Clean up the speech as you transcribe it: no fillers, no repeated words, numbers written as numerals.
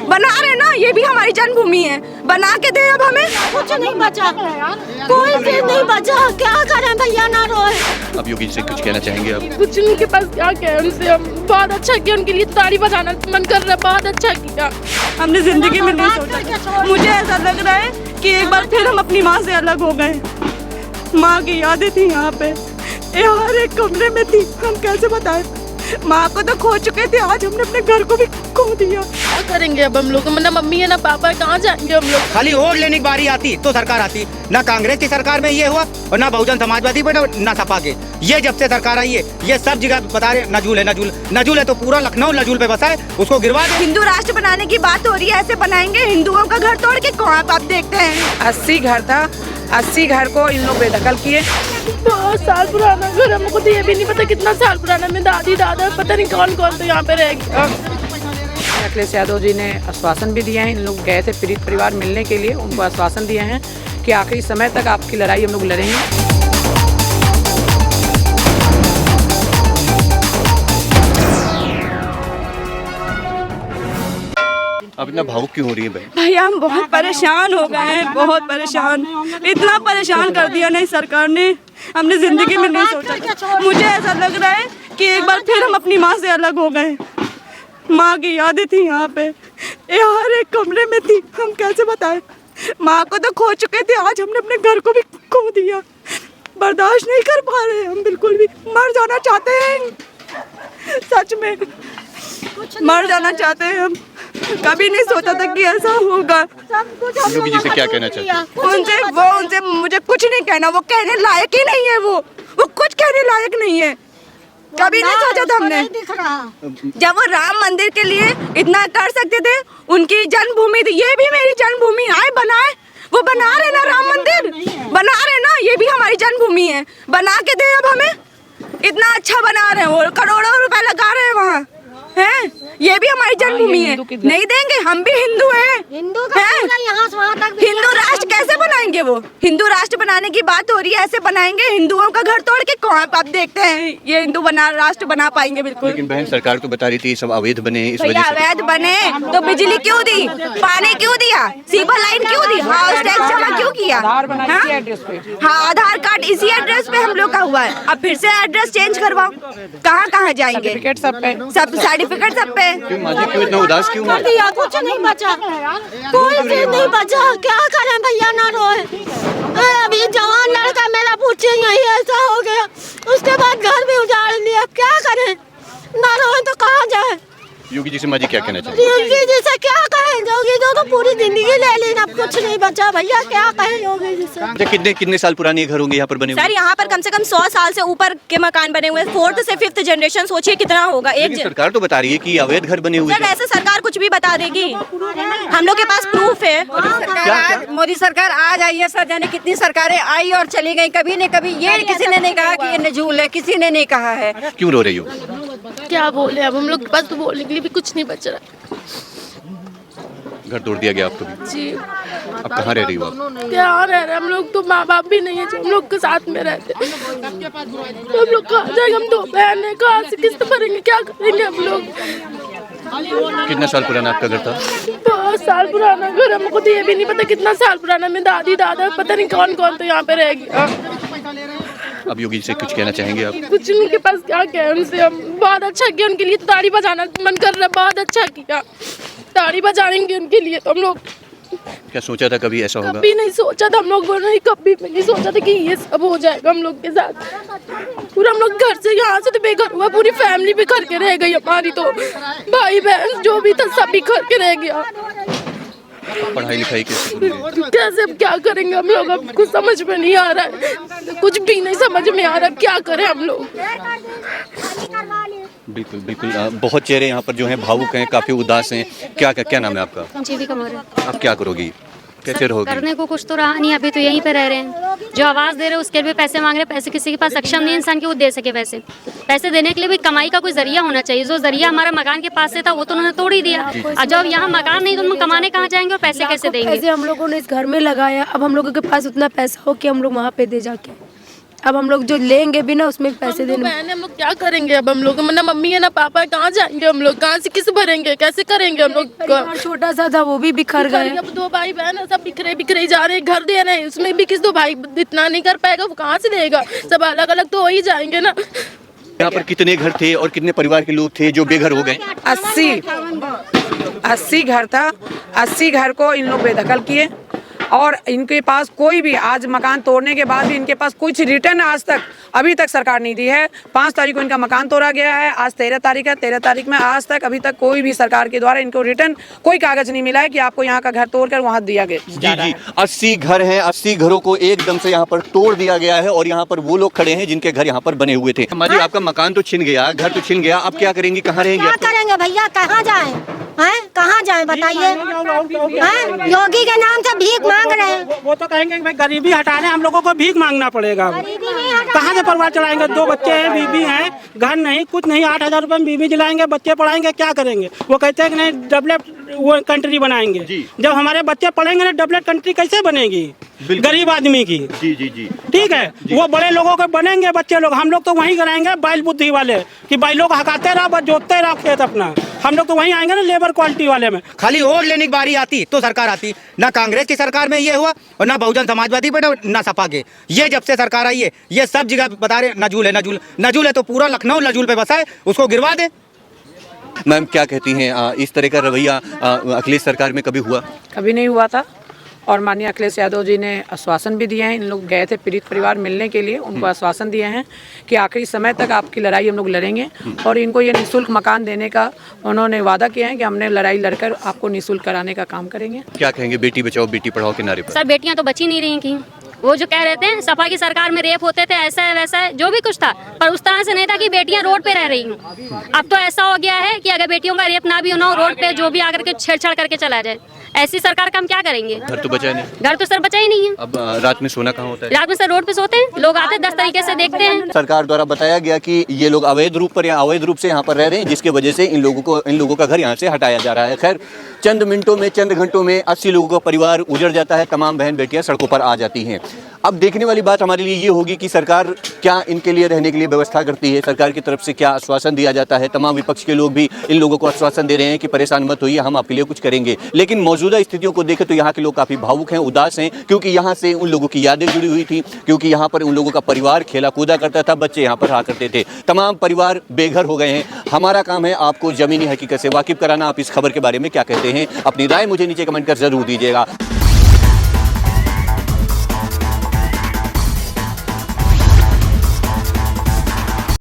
बना रहे ना, ये भी हमारी जन्मभूमि है, बना के दे अब हमें। कुछ नहीं बचा, कोई चीज नहीं बचा, क्या करें भैया, ना रोए। अब योगी से कुछ कहना चाहेंगे आप? कुछ उनके पास क्या कहें उनसे, हम बहुत अच्छा किया, उनके लिए ताली बजाना मन कर रहा है, बहुत अच्छा किया। हमने जिंदगी में नहीं सोचा, मुझे ऐसा लग रहा है कि एक बार फिर हम अपनी माँ से अलग हो गए। माँ की यादें थी यहाँ पे, ये हर एक कमरे में थी, हम कैसे बताएं। माँ को तो खो चुके थे, आज हमने अपने घर को भी खो दिया। क्या करेंगे अब हम लोग, ना मम्मी है ना पापा, कहाँ जाएंगे हम लोग। खाली वोट लेने की बारी आती तो सरकार आती, ना कांग्रेस की सरकार में ये हुआ और ना बहुजन समाजवादी पे ना सपा के। ये जब से सरकार आई है ये सब जगह बता रहे नजूल है, नजूल नजूल है, तो पूरा लखनऊ नजूल पे बसा है, उसको गिरवा दे। हिंदू राष्ट्र बनाने की बात हो रही है, ऐसे बनाएंगे हिंदुओं का घर तोड़ के कौन आप देखते हैं। 80 घर था, 80 घर को इन लोग बेदखल किए। बहुत साल पुराना घर, हमको तो ये भी नहीं पता कितना साल पुराना। मेरे दादी दादा पता नहीं कौन कौन तो यहाँ पे रह गया। अखिलेश यादव जी ने आश्वासन भी दिया है, इन लोग गए थे पीड़ित परिवार मिलने के लिए, उनको आश्वासन दिए हैं कि आखिरी समय तक आपकी लड़ाई हम लोग लड़ेंगे। आप इतना भावुक क्यों हो रही है बहन? भैया हम बहुत परेशान हो गए हैं, बहुत परेशान, इतना परेशान कर दिया ना इस सरकार ने, हमने जिंदगी में नहीं सोचा। मुझे ऐसा लग रहा है कि एक बार फिर हम अपनी माँ से अलग हो गए। माँ की यादें थी यहाँ पे, ये हर एक कमरे में थी, हम कैसे बताएं। माँ को तो खो चुके थे, आज हमने अपने घर को भी खो दिया। बर्दाश्त नहीं कर पा रहे हम, बिल्कुल भी मर जाना चाहते हैं, सच में मर जाना चाहते हैं हम। कभी नहीं सोचा था कि ऐसा होगा। योगी जी से क्या कहना चाहते हैं? उनसे मुझे कुछ नहीं कहना, वो कहने लायक ही नहीं है, वो कुछ कहने लायक नहीं है। कभी नहीं सोचा था हमने, जब वो राम मंदिर के लिए इतना कर सकते थे, उनकी जन्मभूमि थी, ये भी मेरी जन्मभूमि आए बनाए, वो बना रहे ना राम मंदिर, बना रहे ना, ये भी हमारी जन्मभूमि है, बना के दे अब हमें। इतना अच्छा बना रहे हैं, वो करोड़ों रुपए लगा रहे हैं वहाँ हैं, ये भी हमारी जन्मभूमि है, नहीं देंगे। हम भी हिंदू हैं, हिंदू राष्ट्र कैसे बनाएंगे, वो हिंदू राष्ट्र बनाने की बात हो रही है, ऐसे बनाएंगे हिंदुओं का घर तोड़ के कौन आप देखते हैं ये हिंदू राष्ट्र बना पाएंगे? बिल्कुल। लेकिन बहन सरकार तो बता रही थी सब अवैध बने, इस वजह से। अवैध बने तो बिजली क्यों दी, पानी क्यों दिया, सीवर लाइन क्यों दी, हाउस टैक्स जमा क्यों किया? हाँ, आधार कार्ड इसी एड्रेस पे हम लोग का हुआ है, अब फिर से एड्रेस चेंज करवाओ, कहाँ कहाँ जाएंगे? सब सर्टिफिकेट सब पे। क्यों इतना उदास क्यों? कुछ नहीं बचा, कोई चीज नहीं बचा, क्या करें भैया, ना रोए। अभी जवान लड़का मेरा पूछे यही ऐसा हो गया, उसके बाद घर भी उजाड़ लिया, अब क्या करें, ना रोए तो कहाँ जाए। योगी जी से माजी क्या कहना चाहिए? योगी जी से क्या कहें, योगी जी तो पूरी जिंदगी ले ली, अब कुछ नहीं बचा भैया, क्या कहें योगी जी से। अच्छा, कितने साल पुराने घर होंगे यहाँ पर बने हुए? सर यहाँ पर कम से कम 100 साल से ऊपर के मकान बने हुए हैं, 4th से 5th जनरेशन, सोचिए कितना होगा। एक सरकार तो बता रही है कि अवैध घर बने हुए हैं। ऐसे सरकार कुछ भी बता देगी, हम लोग के पास प्रूफ है। मोदी सरकार आ जाइए, है सर, जाने कितनी सरकारें आई और चली गई, कभी न कभी ये किसी ने नहीं कहा कि ये नजूल है, किसी ने नहीं कहा है। क्यों रो रही हो? क्या बोले अब, हम लोग के पास तो बोलने के लिए भी कुछ नहीं बच रहा। घर तोड़ दिया गया आपको भी? जी। अब कहाँ रह रही हो आप? क्या रह रहे हम लोग, तो माँ बाप भी नहीं है जो हम लोग के साथ में रहते, हम लोग कहाँ जाएंगे, हम 2 बहन है, कहाँ से किस्त भरेंगे, क्या करेंगे हम लोग। कितना साल पुराना आपका घर था? 2 साल पुराना घर, हमको तो ये भी नहीं पता कितना साल पुराना। मेरे दादी दादा पता नहीं कौन कौन तो यहाँ पे रह गया। अब योगी से कुछ कहना चाहेंगे आप? कुछ उनके पास क्या कहें उनसे, हम बहुत अच्छा किया, उनके लिए ताली बजाना मन कर रहा है, बहुत अच्छा किया, ताली बजाएंगे उनके लिए। तो हम लोग क्या सोचा था कभी ऐसा होगा? कभी नहीं सोचा था हम लोगों ने, कभी नहीं सोचा था कि ये सब हो जाएगा हम लोग के साथ। पूरा हम लोग घर से यहाँ से तो बेघर हुआ, पूरी फैमिली बेघर के रह गई हमारी, तो भाई बहन जो भी था सब बिखर के रह गया। पढ़ाई लिखाई कैसे, अब क्या करेंगे हम लोग, अब कुछ समझ में नहीं आ रहा है, कुछ भी नहीं समझ में आ रहा, क्या करें हम लोग। बिल्कुल बिल्कुल, बहुत चेहरे यहाँ पर जो हैं भावुक हैं, काफी उदास हैं। क्या नाम है आपका? जीविका मौर्य। आप क्या करोगी, कैसे रहोगी? करने को कुछ तो रहा नहीं, अभी तो यहीं पे रह रहे हैं, जो आवाज़ दे रहे हैं उसके लिए पैसे मांग रहे हैं, पैसे किसी के पास सक्षम नहीं इंसान कि वो दे सके। पैसे देने के लिए भी कमाई का कोई जरिया होना चाहिए, जो जरिया हमारा मकान के पास से था वो तो उन्होंने तोड़ ही दिया, और जब यहाँ मकान नहीं तो हम कमाने कहाँ जाएंगे और पैसे कैसे देंगे? हम लोगों ने इस घर में लगाया, अब हम लोगों के पास उतना पैसा हो कि हम लोग वहाँ पे दे जाके, अब हम लोग जो लेंगे भी ना उसमें पैसे देने हम लोग क्या करेंगे? अब हम लोग ना मम्मी है ना पापा है, कहाँ जाएंगे हम लोग? कहाँ से किस भरेंगे? कैसे करेंगे हम लोग? छोटा सा था वो भी बिखर गए। अब 2 भाई बहन है, सब बिखरे जा रहे हैं, घर दे रहे हैं, उसमें भी किस 2 भाई इतना नहीं कर पाएगा, वो कहाँ से देगा? सब अलग अलग तो हो ही जाएंगे ना। यहाँ पर कितने घर थे और कितने परिवार के लोग थे जो बेघर हो गए? 80 घर था। 80 घर को इन लोग बेदखल किए और इनके पास कोई भी आज मकान तोड़ने के बाद भी इनके पास कुछ रिटर्न आज तक अभी तक सरकार नहीं दी है। 5 तारीख को इनका मकान तोड़ा गया है, आज 13 तारीख है। 13 तारीख में आज तक अभी तक कोई भी सरकार के द्वारा इनको रिटर्न कोई कागज नहीं मिला है कि आपको यहाँ का घर तोड़कर वहाँ दिया गया। जी 80 घर हैं, 80 घरों को एकदम से यहाँ पर तोड़ दिया गया है और यहाँ पर वो लोग खड़े हैं जिनके घर यहाँ पर बने हुए थे। माजी, आपका मकान तो छिन गया, घर तो छिन गया, अब क्या करेंगे, कहाँ रहेंगे? क्या करेंगे भैया, कहाँ जाएं? हैं कहाँ जाएं बताइए? हैं योगी के नाम से भीख मांग रहे हैं। वो तो कहेंगे भाई गरीबी हटाने हम लोगों को भीख मांगना पड़ेगा। कहाँ से परिवार चलाएंगे? 2 बच्चे हैं, बीबी हैं, घर नहीं, कुछ नहीं। 8,000 रुपए में बीबी जलाएंगे, बच्चे पढ़ाएंगे, क्या करेंगे? वो कहते हैं कि नहीं डेवलप वो कंट्री बनाएंगे। जब हमारे बच्चे पढ़ेंगे ना, डेवलप कंट्री कैसे बनेगी गरीब आदमी की? जी ठीक है, वो बड़े लोगों के बनेंगे बच्चे लोग, हम लोग तो वहीं कराएंगे बैल बुद्धि वाले कि बैल लोग हकाते रहा, बस जोतते रहा खेत अपना। हम लोग तो वहीं आएंगे ना लेबर क्वालिटी वाले में। खाली वोट लेने की बारी आती तो सरकार आती। ना कांग्रेस की सरकार में ये हुआ और ना बहुजन समाजवादी पे ना सपा के। ये जब से सरकार आई है ये सब जगह बता रहे नजूल है, नजूल है तो पूरा लखनऊ नजूल पे बसा है, उसको गिरवा दे। मैम क्या कहती हैं, इस तरह का रवैया अखिलेश सरकार में कभी हुआ? कभी नहीं हुआ था और माननीय अखिलेश यादव जी ने आश्वासन भी दिए हैं। इन लोग गए थे पीड़ित परिवार मिलने के लिए, उनको आश्वासन दिए हैं कि आखिरी समय तक आपकी लड़ाई हम लोग लड़ेंगे और इनको ये निःशुल्क मकान देने का उन्होंने वादा किया है कि हमने लड़ाई लड़कर आपको निःशुल्क कराने का काम करेंगे। क्या कहेंगे बेटी बचाओ बेटी पढ़ाओ के नारे पर? सर बेटियां तो बची नहीं रही कहीं। वो जो कह रहे थे सपा की सरकार में रेप होते थे, ऐसा है वैसा है, जो भी कुछ था, पर उस तरह से नहीं था कि बेटियां रोड पे रह रही हूँ। अब तो ऐसा हो गया है कि अगर बेटियों का रेप ना भी होना हो, रोड पे जो भी आकर के छेड़छाड़ करके चला जाए। ऐसी सरकार का हम क्या करेंगे? घर तो बचा नहीं। घर तो सर बचा ही नहीं है। अब रात में सोना कहाँ होता है? रात में सर रोड पे सोते हैं लोग, आते 10 तरीके से देखते हैं। सरकार द्वारा बताया गया कि ये लोग अवैध रूप पर या अवैध रूप से यहाँ पर रह रहे हैं, जिसकी वजह से इन लोगों का घर यहाँ से हटाया जा रहा है। खैर चंद मिनटों में, चंद घंटों में 80 लोगों का परिवार उजड़ जाता है, तमाम बहन बेटियां सड़कों पर आ जाती हैं। अब देखने वाली बात हमारे लिए ये होगी कि सरकार क्या इनके लिए रहने के लिए व्यवस्था करती है, सरकार की तरफ से क्या आश्वासन दिया जाता है। तमाम विपक्ष के लोग भी इन लोगों को आश्वासन दे रहे हैं कि परेशान मत होइए, हम आपके लिए कुछ करेंगे। लेकिन मौजूदा स्थितियों को देखें तो यहाँ के लोग काफ़ी भावुक हैं, उदास हैं, क्योंकि यहाँ से उन लोगों की यादें जुड़ी हुई थी, क्योंकि यहाँ पर उन लोगों का परिवार खेला कूदा करता था, बच्चे यहाँ पर रहा करते थे। तमाम परिवार बेघर हो गए हैं। हमारा काम है आपको ज़मीनी हकीकत से वाकिफ कराना। आप इस खबर के बारे में क्या कहते हैं? अपनी राय मुझे नीचे कमेंट कर जरूर दीजिएगा।